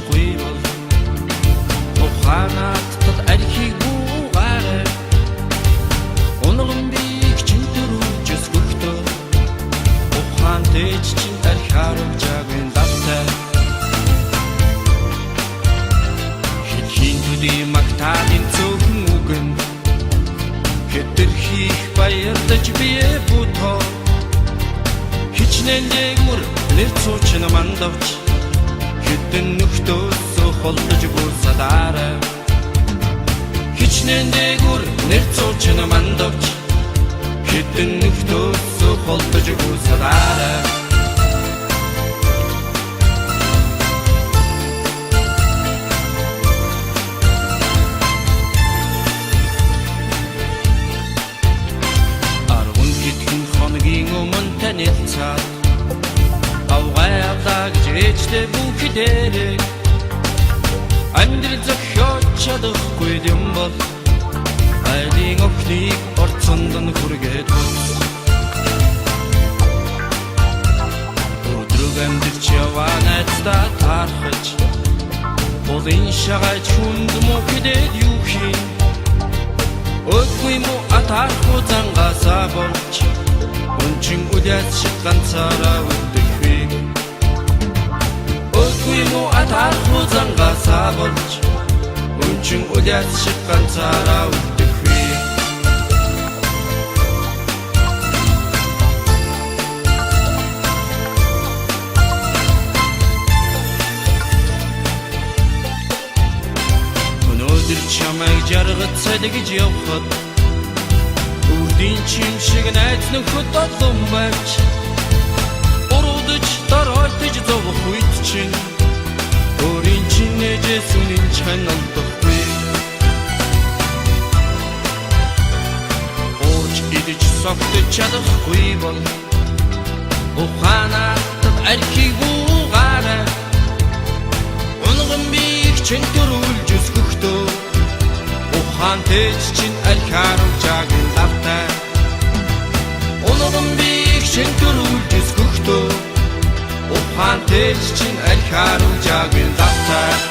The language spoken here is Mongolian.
чадахгүй бол ухаанаад архийг буугаарай Унган бийг чин төрүүлж өсгөхдөө ухаан дэж чин архиаруулж агийн давтай Хин төдий магтаалын цөөхөн үгэн Хэтэрхийх баярлаж бие бутоо Хичнээн дээгүр нэр цуучин мандавч Хитэн нөхтөөс холдож буусадаарай Хичнээн дээгүр нэр цуучин мандавч Хитэн нөхтөөс холдож буусадаарай Танилцаад авгайдаг жижигтэй бүхдээрээ амьдрал зохиож чадахгүй юм бол айлын охиныг орцонд нь хүргээд өдрөг амьдч яваа найздаа таархаж болын шагаж хүнд мөхдөд юу хийн Өгүй муу атаархуу зангаасаа болж Өнчин үдээс шиг ганцаараа үлдэхвээ Өгүй муу атаархуу зангаасаа болж Өнчин үдээс шиг ганцаараа үлдэхвээ Өнөөдөр чамайг жаргацад гэж явхад Үрдийн чим шиг найз нөхөд олон байж Уруудаж доройтож зовх үед чинь Өөрийн чинь нээжээс үнэн чаналдахгүй Орж идэж согтож чадахгүй бол Ухаанаад архийг буугаарай Унган бийг чин төрүүлж өсгөхдөө Ухаан тэж чин архиаруулж агийн давтай Унган бийг чин төрүүлж өсгөхдөө Ухаан тэж чин архиаруулж агийн давтай